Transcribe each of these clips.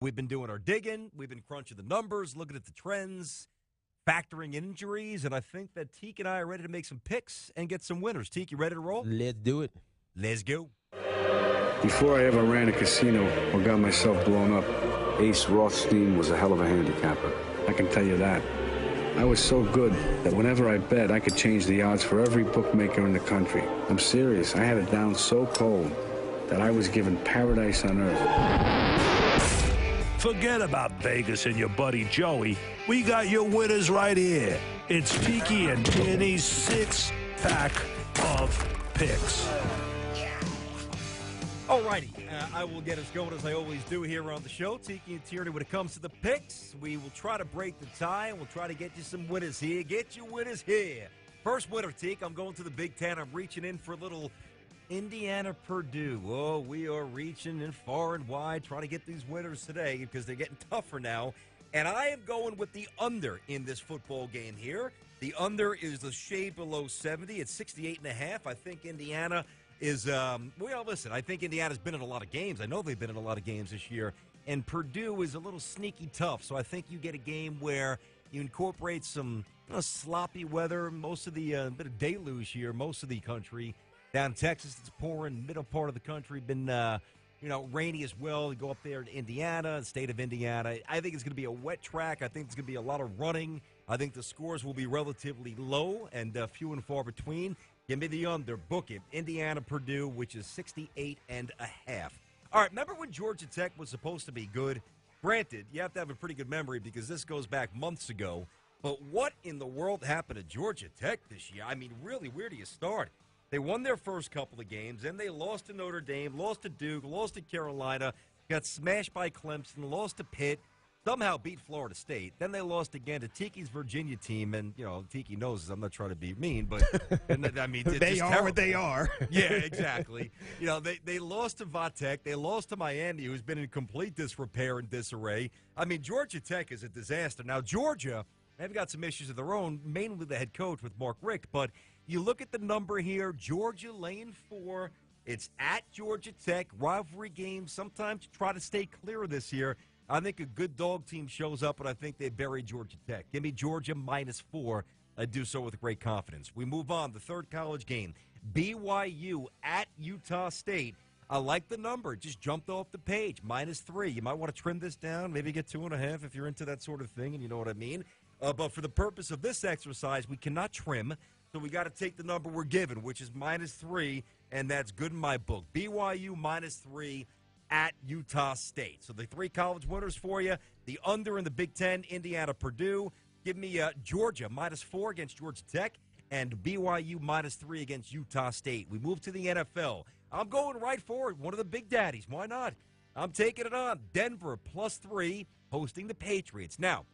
We've been doing our digging. We've been crunching the numbers, looking at the trends, factoring injuries, and I think that Tiki and I are ready to make some picks and get some winners. Tiki, you ready to roll? Let's do it. Let's go. Before I ever ran a casino or got myself blown up, Ace Rothstein was a hell of a handicapper. I can tell you that. I was so good that whenever I bet, I could change the odds for every bookmaker in the country. I'm serious. I had it down so cold that I was given paradise on earth. Forget about Vegas and your buddy Joey. We got your winners right here. It's Tiki and Tierney's six-pack of picks. Alrighty, I will get us going as I always do here on the show. Tiki and Tierney, when it comes to the picks, we will try to break the tie, and we'll try to get you some winners here. Get you winners here. First winner, Tiki, I'm going to the Big Ten. I'm reaching in for a little Indiana-Purdue. Oh, we are reaching in far and wide, trying to get these winners today because they're getting tougher now. And I am going with the under in this football game here. The under is the shade below 70. It's 68.5. I think Indiana is, well, listen, I think Indiana's been in a lot of games. I know they've been in a lot of games this year. And Purdue is a little sneaky tough. So I think you get a game where you incorporate some sloppy weather. Most of the bit of deluge here, most of the country. Down in Texas, it's pouring. Middle part of the country been, rainy as well. You go up there to Indiana, the state of Indiana. I think it's going to be a wet track. I think it's going to be a lot of running. I think the scores will be relatively low and few and far between. Give me the under. Book it. Indiana, Purdue, which is 68.5. All right, remember when Georgia Tech was supposed to be good? Granted, you have to have a pretty good memory because this goes back months ago. But what in the world happened to Georgia Tech this year? I mean, really, where do you start? They won their first couple of games, then they lost to Notre Dame, lost to Duke, lost to Carolina, got smashed by Clemson, lost to Pitt, somehow beat Florida State. Then they lost again to Tiki's Virginia team, and, Tiki knows this. I'm not trying to be mean, but, I mean, it's They just are terrible. what they are. Yeah, exactly. They lost to Vatek. They lost to Miami, who's been in complete disrepair and disarray. I mean, Georgia Tech is a disaster. Now, Georgia, they've got some issues of their own, mainly the head coach with Mark Richt, but you look at the number here, Georgia laying 4. It's at Georgia Tech, rivalry game. Sometimes you try to stay clear of this here. I think a good dog team shows up, and I think they bury Georgia Tech. Give me Georgia -4. I do so with great confidence. We move on. The third college game, BYU at Utah State. I like the number. It just jumped off the page, -3. You might want to trim this down, maybe get 2.5 if you're into that sort of thing, and you know what I mean. But for the purpose of this exercise, we cannot trim. So we got to take the number we're given, which is -3, and that's good in my book. BYU -3 at Utah State. So the 3 college winners for you. The under in the Big Ten, Indiana, Purdue. Give me Georgia -4 against Georgia Tech, and BYU -3 against Utah State. We move to the NFL. I'm going right for it. One of the big daddies. Why not? I'm taking it on. Denver +3 hosting the Patriots. Now,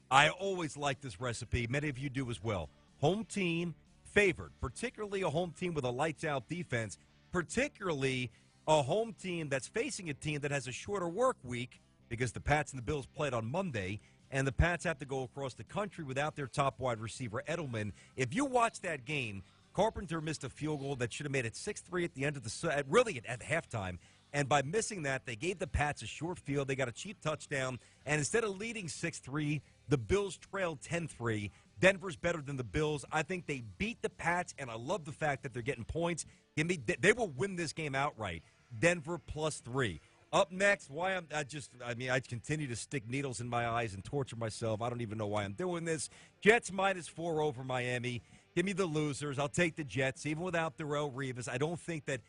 I always like this recipe. Many of you do as well. Home team favored, particularly a home team with a lights-out defense, particularly a home team that's facing a team that has a shorter work week because the Pats and the Bills played on Monday, and the Pats have to go across the country without their top wide receiver, Edelman. If you watch that game, Carpenter missed a field goal that should have made it 6-3 at the end of the really at halftime. And by missing that, they gave the Pats a short field. They got a cheap touchdown. And instead of leading 6-3, the Bills trailed 10-3. Denver's better than the Bills. I think they beat the Pats, and I love the fact that they're getting points. They will win this game outright. Denver +3. Up next, I continue to stick needles in my eyes and torture myself. I don't even know why I'm doing this. Jets -4 over Miami. Give me the losers. I'll take the Jets, even without Darrelle Revis. I don't think that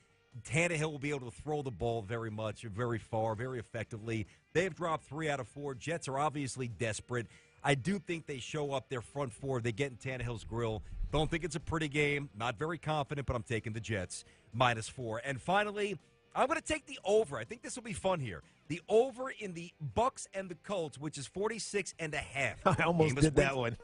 Tannehill will be able to throw the ball very much, very far, very effectively. They've dropped 3 out of 4. Jets are obviously desperate. I do think they show up their front 4. They get in Tannehill's grill. Don't think it's a pretty game. Not very confident, but I'm taking the Jets -4. And finally, I'm going to take the over. I think this will be fun here. The over in the Bucks and the Colts, which is 46.5. I almost did that one.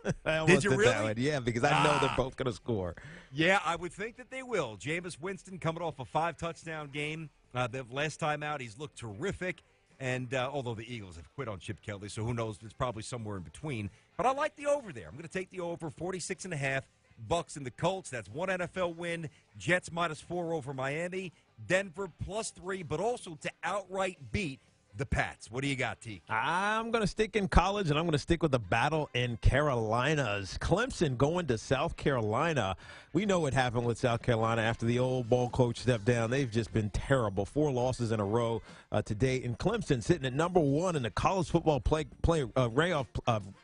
Did you really? That one. Yeah, because I know they're both going to score. Yeah, I would think that they will. Jameis Winston coming off a 5-touchdown game. The last time out, he's looked terrific. And although the Eagles have quit on Chip Kelly, so who knows? It's probably somewhere in between. But I like the over there. I'm going to take the over, 46.5. Bucks and the Colts. That's one NFL win. Jets -4 over Miami. Denver +3, but also to outright beat the Pats. What do you got, Tiki? I'm going to stick in college, and I'm going to stick with the battle in Carolinas. Clemson going to South Carolina. We know what happened with South Carolina after the old ball coach stepped down. They've just been terrible. 4 losses in a row today. And Clemson, sitting at number 1 in the college football playoff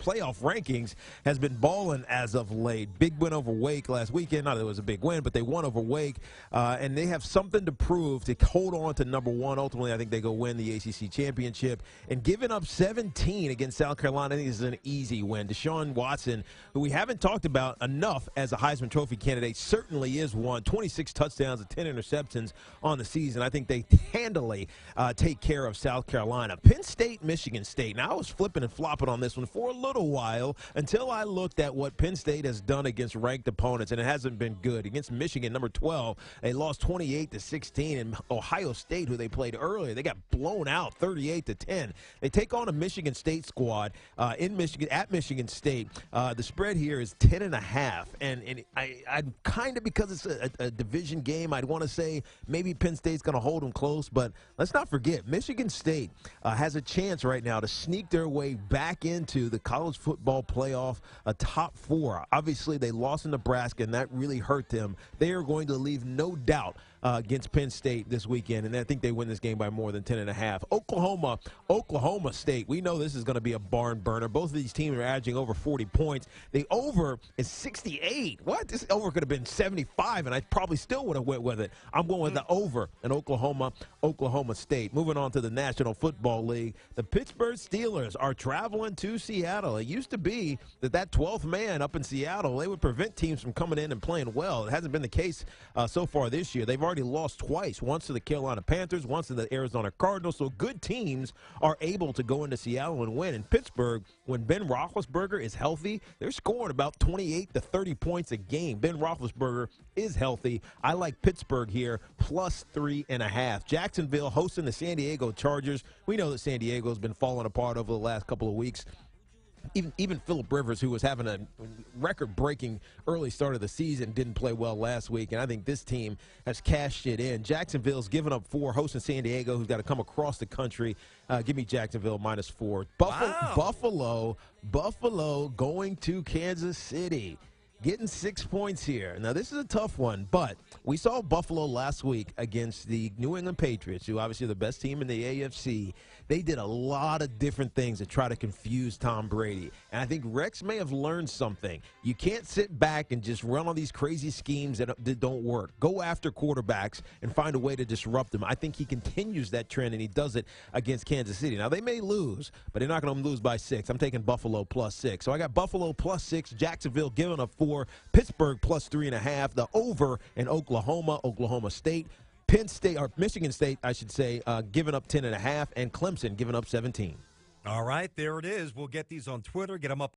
rankings, has been balling as of late. Big win over Wake last weekend. Not that it was a big win, but they won over Wake. And they have something to prove to hold on to number 1. Ultimately, I think they go win the ACC championship. And giving up 17 against South Carolina, I think is an easy win. Deshaun Watson, who we haven't talked about enough as a Heisman Trophy candidate, certainly is one. 26 touchdowns and 10 interceptions on the season. I think they handily take care of South Carolina. Penn State, Michigan State. Now, I was flipping and flopping on this one for a little while until I looked at what Penn State has done against ranked opponents, and it hasn't been good. Against Michigan, number 12, they lost 28-16. And Ohio State, who they played earlier, they got blown out 38-10. They take on a Michigan State squad in Michigan at Michigan State. The spread here is 10.5, and I kind of, because it's a division game, I'd want to say maybe Penn State's going to hold them close. But let's not forget, Michigan State has a chance right now to sneak their way back into the college football playoff, a top 4. Obviously, they lost in Nebraska, and that really hurt them. They are going to leave no doubt against Penn State this weekend, and I think they win this game by more than 10.5. Oklahoma State. We know this is going to be a barn burner. Both of these teams are averaging over 40 points. The over is 68. What? This over could have been 75, and I probably still would have went with it. I'm going with the over in Oklahoma State. Moving on to the National Football League, the Pittsburgh Steelers are traveling to Seattle. It used to be that 12th man up in Seattle, they would prevent teams from coming in and playing well. It hasn't been the case so far this year. They've already lost twice, once to the Carolina Panthers, once to the Arizona Cardinals. So good teams are able to go into Seattle and win. In Pittsburgh, when Ben Roethlisberger is healthy, they're scoring about 28 to 30 points a game. Ben Roethlisberger is healthy. I like Pittsburgh here, plus 3.5. Jacksonville hosting the San Diego Chargers. We know that San Diego's been falling apart over the last couple of weeks. Even Phillip Rivers, who was having a record-breaking early start of the season, didn't play well last week, and I think this team has cashed it in. Jacksonville's given up 4, hosting San Diego, who's got to come across the country. Give me Jacksonville minus 4. Buffalo going to Kansas City. Getting 6 points here. Now, this is a tough one, but we saw Buffalo last week against the New England Patriots, who obviously are the best team in the AFC. They did a lot of different things to try to confuse Tom Brady. And I think Rex may have learned something. You can't sit back and just run on these crazy schemes that don't work. Go after quarterbacks and find a way to disrupt them. I think he continues that trend, and he does it against Kansas City. Now, they may lose, but they're not going to lose by 6. I'm taking Buffalo plus 6. So I got Buffalo plus 6, Jacksonville giving up 4, Pittsburgh plus 3.5, the over in Oklahoma State, Penn State, or Michigan State, I should say, giving up 10.5, and Clemson giving up 17. All right, there it is. We'll get these on Twitter, get them up